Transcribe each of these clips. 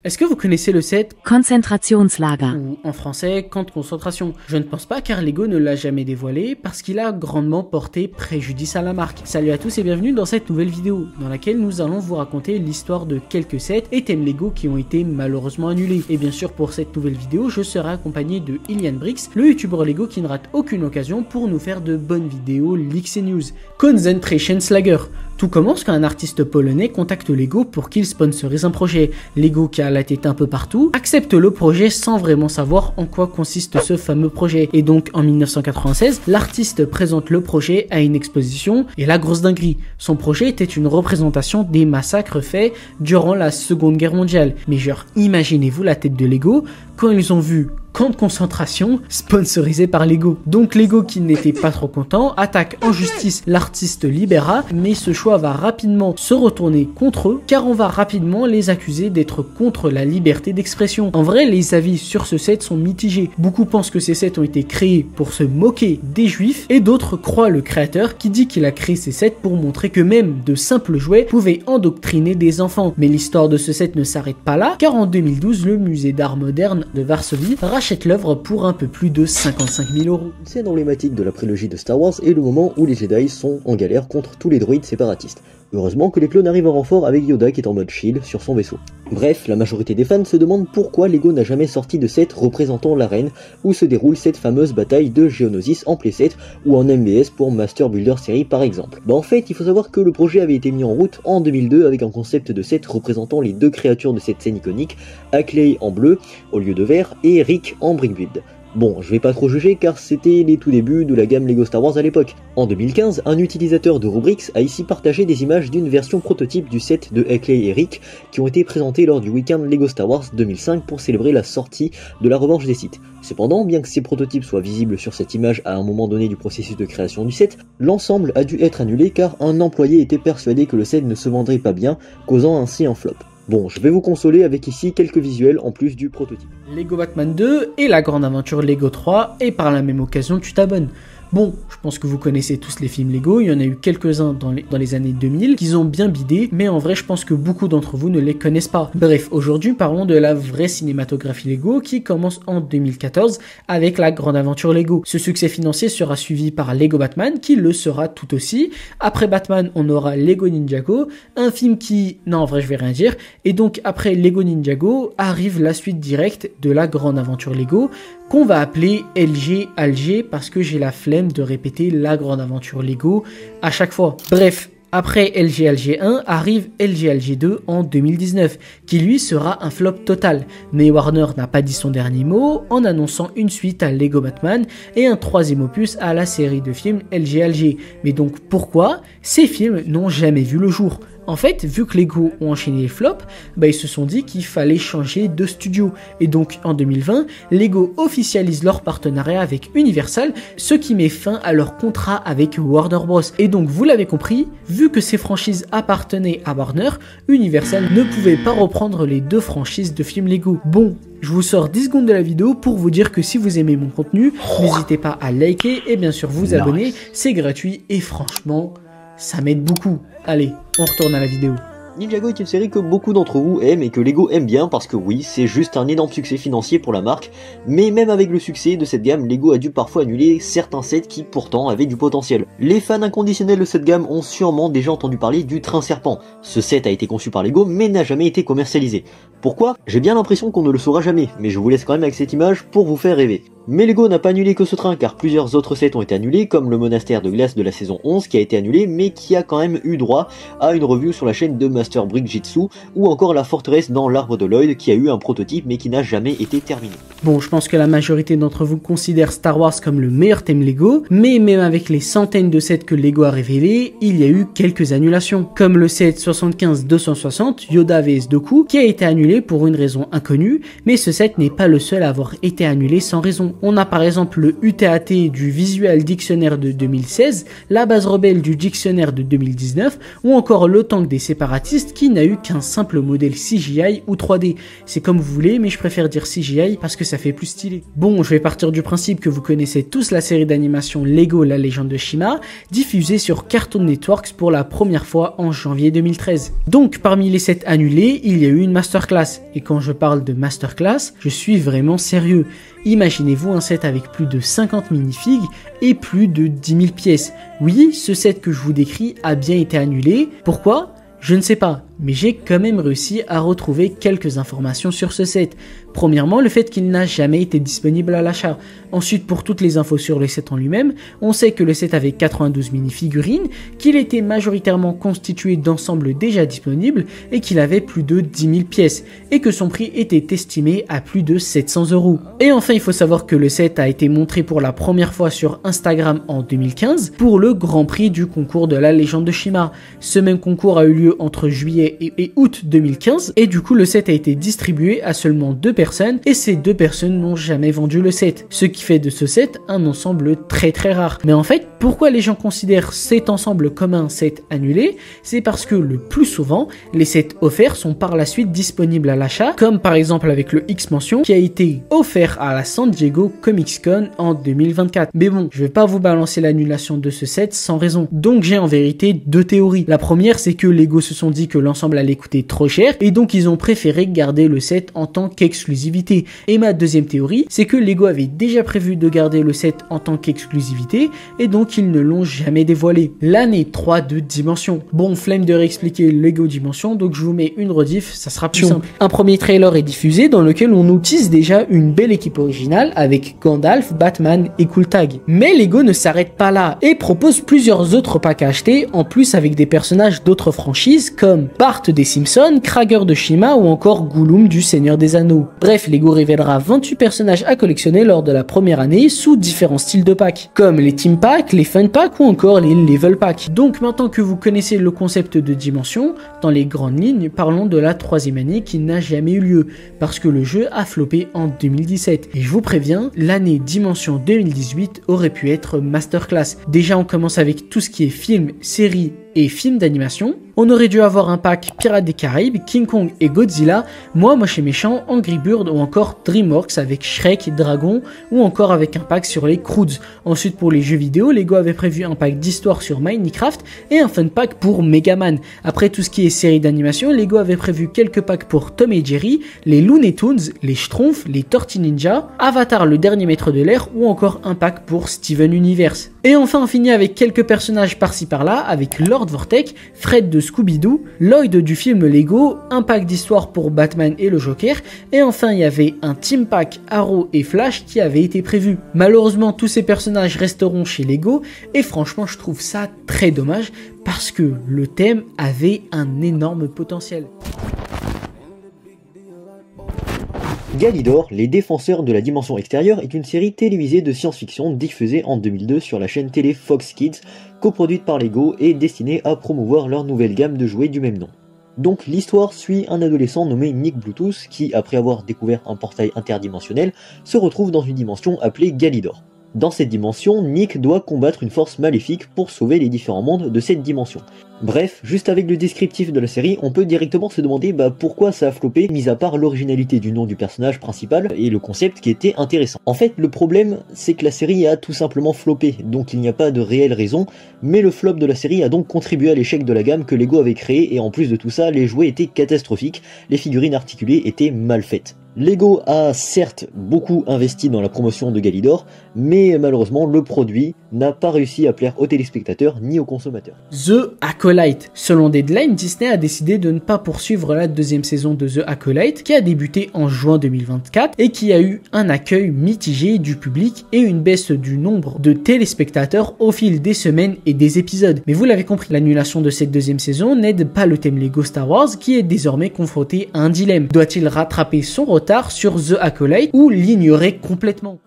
Est-ce que vous connaissez le set Konzentrationslager ou en français camp de concentration? Je ne pense pas car Lego ne l'a jamais dévoilé parce qu'il a grandement porté préjudice à la marque. Salut à tous et bienvenue dans cette nouvelle vidéo dans laquelle nous allons vous raconter l'histoire de quelques sets et thèmes Lego qui ont été malheureusement annulés. Et bien sûr pour cette nouvelle vidéo je serai accompagné de Ilian Brix, le youtubeur Lego qui ne rate aucune occasion pour nous faire de bonnes vidéos leaks et news. Konzentrationslager. Tout commence quand un artiste polonais contacte Lego pour qu'il sponsorise un projet. Lego, qui a la tête un peu partout, accepte le projet sans vraiment savoir en quoi consiste ce fameux projet. Et donc en 1996, l'artiste présente le projet à une exposition et la grosse dinguerie. Son projet était une représentation des massacres faits durant la Seconde Guerre mondiale. Mais genre, imaginez-vous la tête de Lego quand ils ont vu camp de concentration sponsorisé par Lego. Donc Lego, qui n'était pas trop content, attaque en justice l'artiste Libera, mais ce choix va rapidement se retourner contre eux car on va rapidement les accuser d'être contre la liberté d'expression. En vrai, les avis sur ce set sont mitigés. Beaucoup pensent que ces sets ont été créés pour se moquer des juifs et d'autres croient le créateur qui dit qu'il a créé ces sets pour montrer que même de simples jouets pouvaient endoctriner des enfants. Mais l'histoire de ce set ne s'arrête pas là car en 2012, le musée d'art moderne de Varsovie rachète l'œuvre pour un peu plus de 55 000 €. Une scène emblématique de la prélogie de Star Wars est le moment où les Jedi sont en galère contre tous les droïdes séparatistes. Heureusement que les clones arrivent en renfort avec Yoda qui est en mode shield sur son vaisseau. Bref, la majorité des fans se demandent pourquoi Lego n'a jamais sorti de set représentant l'arène où se déroule cette fameuse bataille de Geonosis en playset ou en MBS pour Master Builder Series par exemple. En fait, il faut savoir que le projet avait été mis en route en 2002 avec un concept de set représentant les deux créatures de cette scène iconique, Ackley en bleu au lieu de vert et Rick en brick build. Bon, je vais pas trop juger car c'était les tout débuts de la gamme Lego Star Wars à l'époque. En 2015, un utilisateur de Rubrix a ici partagé des images d'une version prototype du set de Ackley et Rick qui ont été présentées lors du week-end Lego Star Wars 2005 pour célébrer la sortie de la revanche des sites. Cependant, bien que ces prototypes soient visibles sur cette image à un moment donné du processus de création du set, l'ensemble a dû être annulé car un employé était persuadé que le set ne se vendrait pas bien, causant ainsi un flop. Bon, je vais vous consoler avec ici quelques visuels en plus du prototype. Lego Batman 2 et la grande aventure Lego 3 et par la même occasion tu t'abonnes. Bon, je pense que vous connaissez tous les films Lego, il y en a eu quelques-uns dans les années 2000 qu'ils ont bien bidé, mais en vrai je pense que beaucoup d'entre vous ne les connaissent pas. Bref, aujourd'hui parlons de la vraie cinématographie Lego qui commence en 2014 avec la grande aventure Lego. Ce succès financier sera suivi par Lego Batman qui le sera tout aussi. Après Batman, on aura Lego Ninjago, un film qui... Non, en vrai je vais rien dire. Et donc après Lego Ninjago arrive la suite directe de la grande aventure Lego qu'on va appeler LG Alger parce que j'ai la flemme de répéter la grande aventure Lego à chaque fois. Bref, après LG Alger 1 arrive LG Alger 2 en 2019 qui lui sera un flop total. Mais Warner n'a pas dit son dernier mot en annonçant une suite à Lego Batman et un troisième opus à la série de films LG Alger. Mais donc pourquoi ces films n'ont jamais vu le jour ? En fait, vu que Lego ont enchaîné les flops, ils se sont dit qu'il fallait changer de studio. Et donc, en 2020, Lego officialise leur partenariat avec Universal, ce qui met fin à leur contrat avec Warner Bros. Et donc, vous l'avez compris, vu que ces franchises appartenaient à Warner, Universal ne pouvait pas reprendre les deux franchises de films Lego. Bon, je vous sors 10 secondes de la vidéo pour vous dire que si vous aimez mon contenu, n'hésitez pas à liker et bien sûr vous abonner, c'est gratuit et franchement, ça m'aide beaucoup. Allez, on retourne à la vidéo. Ninjago est une série que beaucoup d'entre vous aiment et que Lego aime bien parce que oui, c'est juste un énorme succès financier pour la marque, mais même avec le succès de cette gamme, Lego a dû parfois annuler certains sets qui pourtant avaient du potentiel. Les fans inconditionnels de cette gamme ont sûrement déjà entendu parler du train serpent. Ce set a été conçu par Lego mais n'a jamais été commercialisé. Pourquoi? J'ai bien l'impression qu'on ne le saura jamais, mais je vous laisse quand même avec cette image pour vous faire rêver. Mais Lego n'a pas annulé que ce train car plusieurs autres sets ont été annulés comme le monastère de glace de la saison 11 qui a été annulé mais qui a quand même eu droit à une review sur la chaîne de Master Brick Jitsu ou encore la forteresse dans l'arbre de Lloyd qui a eu un prototype mais qui n'a jamais été terminé. Bon, je pense que la majorité d'entre vous considère Star Wars comme le meilleur thème Lego, mais même avec les centaines de sets que Lego a révélés, il y a eu quelques annulations, comme le set 75-260 Yoda vs Dooku qui a été annulé pour une raison inconnue, mais ce set n'est pas le seul à avoir été annulé sans raison. On a par exemple le UTAT du Visual Dictionnaire de 2016, la base rebelle du dictionnaire de 2019 ou encore le tank des séparatistes qui n'a eu qu'un simple modèle CGI ou 3D. C'est comme vous voulez mais je préfère dire CGI parce que ça fait plus stylé. Bon, je vais partir du principe que vous connaissez tous la série d'animation Lego la légende de Shima, diffusée sur Cartoon Network pour la première fois en janvier 2013. Donc parmi les sets annulés, il y a eu une masterclass masterclass. Et quand je parle de masterclass, je suis vraiment sérieux. Imaginez-vous un set avec plus de 50 minifigs et plus de 10 000 pièces. Oui, ce set que je vous décris a bien été annulé. Pourquoi ? Je ne sais pas, mais j'ai quand même réussi à retrouver quelques informations sur ce set. Premièrement, le fait qu'il n'a jamais été disponible à l'achat. Ensuite, pour toutes les infos sur le set en lui-même, on sait que le set avait 92 mini-figurines, qu'il était majoritairement constitué d'ensembles déjà disponibles et qu'il avait plus de 10 000 pièces, et que son prix était estimé à plus de 700 €. Et enfin, il faut savoir que le set a été montré pour la première fois sur Instagram en 2015 pour le Grand Prix du concours de la légende de Shima. Ce même concours a eu lieu entre juillet et août 2015, et du coup le set a été distribué à seulement 2 personnes, et ces 2 personnes n'ont jamais vendu le set, ce qui fait de ce set un ensemble très rare. Mais en fait, pourquoi les gens considèrent cet ensemble comme un set annulé? C'est parce que le plus souvent, les sets offerts sont par la suite disponibles à l'achat, comme par exemple avec le X-Mention qui a été offert à la San Diego Comic Con en 2024. Mais bon, je vais pas vous balancer l'annulation de ce set sans raison. Donc j'ai en vérité 2 théories. La première, c'est que Lego se sont dit que l'ensemble allait coûter trop cher et donc ils ont préféré garder le set en tant qu'exclusivité. Et ma deuxième théorie, c'est que Lego avait déjà prévu de garder le set en tant qu'exclusivité et donc ils ne l'ont jamais dévoilé. L'année 3 de Dimension. Bon, flemme de réexpliquer Lego Dimension, donc je vous mets une rediff, ça sera plus simple. Un premier trailer est diffusé dans lequel on nous tease déjà une belle équipe originale avec Gandalf, Batman et Cool Tag. Mais Lego ne s'arrête pas là et propose plusieurs autres packs à acheter, en plus avec des personnages d'autres franchises comme Bart des Simpsons, Krager de Shima ou encore Gollum du Seigneur des Anneaux. Bref, Lego révélera 28 personnages à collectionner lors de la première année sous différents styles de packs, comme les Team Packs, les Fun Packs ou encore les Level Packs. Donc maintenant que vous connaissez le concept de Dimension, dans les grandes lignes, parlons de la 3e année qui n'a jamais eu lieu, parce que le jeu a floppé en 2017. Et je vous préviens, l'année Dimension 2018 aurait pu être masterclass. Déjà on commence avec tout ce qui est film, série et films d'animation. On aurait dû avoir un pack Pirates des Caraïbes, King Kong et Godzilla, Moi Moche et Méchant, Angry Bird ou encore DreamWorks avec Shrek, Dragon ou encore avec un pack sur les Croods. Ensuite pour les jeux vidéo, Lego avait prévu un pack d'histoire sur Minecraft et un fun pack pour Megaman. Après tout ce qui est série d'animation, Lego avait prévu quelques packs pour Tom et Jerry, les Looney Tunes, les Schtroumpfs, les Tortues Ninja, Avatar le dernier maître de l'air ou encore un pack pour Steven Universe. Et enfin on finit avec quelques personnages par-ci par-là avec Lord Vortex, Fred de Scooby-Doo, Lloyd du film Lego, un pack d'histoire pour Batman et le Joker, et enfin il y avait un team pack Arrow et Flash qui avait été prévu. Malheureusement tous ces personnages resteront chez Lego et franchement je trouve ça très dommage parce que le thème avait un énorme potentiel. Galidor, les défenseurs de la dimension extérieure est une série télévisée de science-fiction diffusée en 2002 sur la chaîne télé Fox Kids, coproduite par Lego et destinée à promouvoir leur nouvelle gamme de jouets du même nom. Donc l'histoire suit un adolescent nommé Nick Bluetooth qui, après avoir découvert un portail interdimensionnel, se retrouve dans une dimension appelée Galidor. Dans cette dimension, Nick doit combattre une force maléfique pour sauver les différents mondes de cette dimension. Bref, juste avec le descriptif de la série, on peut directement se demander pourquoi ça a floppé, mis à part l'originalité du nom du personnage principal et le concept qui était intéressant. En fait, le problème, c'est que la série a tout simplement floppé, donc il n'y a pas de réelle raison, mais le flop de la série a donc contribué à l'échec de la gamme que Lego avait créée, et en plus de tout ça, les jouets étaient catastrophiques, les figurines articulées étaient mal faites. Lego a certes beaucoup investi dans la promotion de Galidor, mais malheureusement le produit n'a pas réussi à plaire aux téléspectateurs ni aux consommateurs. The Acolyte. Selon Deadline, Disney a décidé de ne pas poursuivre la 2e saison de The Acolyte qui a débuté en juin 2024 et qui a eu un accueil mitigé du public et une baisse du nombre de téléspectateurs au fil des semaines et des épisodes. Mais vous l'avez compris, l'annulation de cette 2e saison n'aide pas le thème Lego Star Wars qui est désormais confronté à un dilemme. Doit-il rattraper son retard sur The Acolyte ou l'ignorer complètement?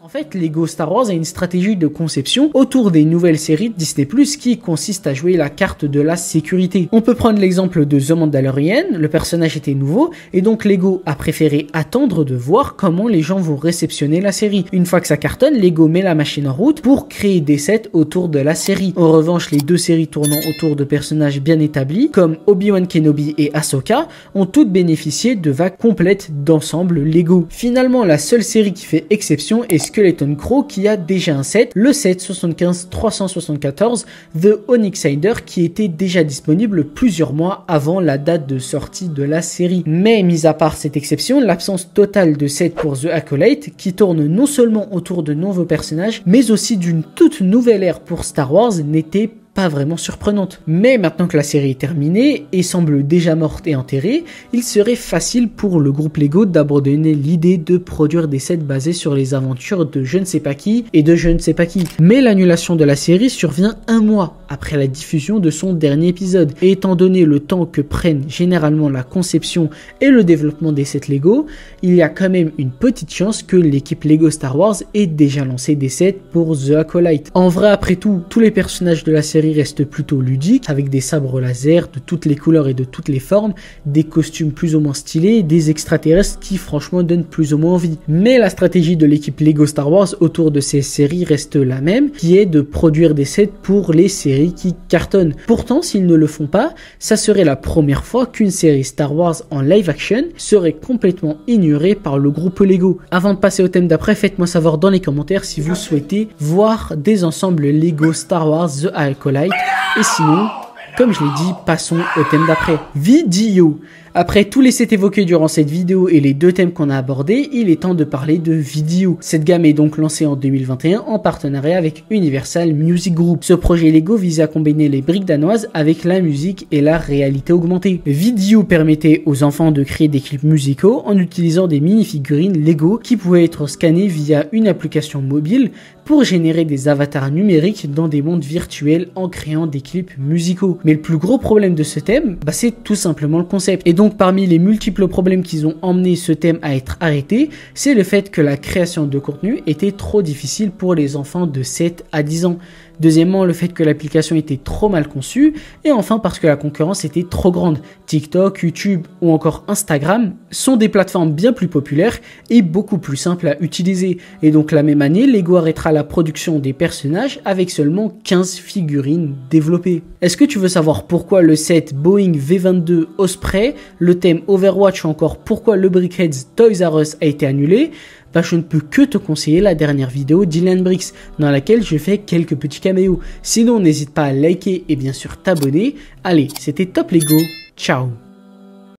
En fait, Lego Star Wars a une stratégie de conception autour des nouvelles séries de Disney+, qui consiste à jouer la carte de la sécurité. On peut prendre l'exemple de The Mandalorian, le personnage était nouveau, et donc Lego a préféré attendre de voir comment les gens vont réceptionner la série. Une fois que ça cartonne, Lego met la machine en route pour créer des sets autour de la série. En revanche, les 2 séries tournant autour de personnages bien établis, comme Obi-Wan Kenobi et Ahsoka, ont toutes bénéficié de vagues complètes d'ensemble Lego. Finalement, la seule série qui fait exception est Skeleton Crow qui a déjà un set, le set 75-374 The Onyxider, qui était déjà disponible plusieurs mois avant la date de sortie de la série. Mais mis à part cette exception, l'absence totale de set pour The Acolyte, qui tourne non seulement autour de nouveaux personnages, mais aussi d'une toute nouvelle ère pour Star Wars, n'était pas vraiment surprenante. Mais maintenant que la série est terminée et semble déjà morte et enterrée, il serait facile pour le groupe Lego d'abandonner l'idée de produire des sets basés sur les aventures de je ne sais pas qui et de je ne sais pas qui. Mais l'annulation de la série survient un mois après la diffusion de son dernier épisode. Et étant donné le temps que prennent généralement la conception et le développement des sets Lego, il y a quand même une petite chance que l'équipe Lego Star Wars ait déjà lancé des sets pour The Acolyte. En vrai, après tout, tous les personnages de la série restent plutôt ludiques, avec des sabres laser de toutes les couleurs et de toutes les formes, des costumes plus ou moins stylés, des extraterrestres qui franchement donnent plus ou moins envie. Mais la stratégie de l'équipe Lego Star Wars autour de ces séries reste la même, qui est de produire des sets pour les séries qui cartonnent. Pourtant, s'ils ne le font pas, ça serait la première fois qu'une série Star Wars en live action serait complètement ignorée par le groupe Lego. Avant de passer au thème d'après, faites-moi savoir dans les commentaires si vous souhaitez voir des ensembles Lego Star Wars The Acolyte. Et sinon, comme je l'ai dit, passons au thème d'après. Vidéo. Après tous les sets évoqués durant cette vidéo et les deux thèmes qu'on a abordés, il est temps de parler de vidéo. Cette gamme est donc lancée en 2021 en partenariat avec Universal Music Group. Ce projet Lego vise à combiner les briques danoises avec la musique et la réalité augmentée. Vidéo permettait aux enfants de créer des clips musicaux en utilisant des mini-figurines Lego qui pouvaient être scannées via une application mobile pour générer des avatars numériques dans des mondes virtuels en créant des clips musicaux. Mais le plus gros problème de ce thème, c'est tout simplement le concept. Et donc parmi les multiples problèmes qui ont emmené ce thème à être arrêté, c'est le fait que la création de contenu était trop difficile pour les enfants de 7 à 10 ans. Deuxièmement, le fait que l'application était trop mal conçue. Et enfin, parce que la concurrence était trop grande. TikTok, YouTube ou encore Instagram sont des plateformes bien plus populaires et beaucoup plus simples à utiliser. Et donc la même année, Lego arrêtera la production des personnages avec seulement 15 figurines développées. Est-ce que tu veux savoir pourquoi le set Boeing V-22 Osprey, le thème Overwatch ou encore pourquoi le Brickhead's Toys R Us a été annulé? Je ne peux que te conseiller la dernière vidéo d'Ilan Brix dans laquelle je fais quelques petits caméos. Sinon, n'hésite pas à liker et bien sûr t'abonner. Allez, c'était Top Lego, ciao!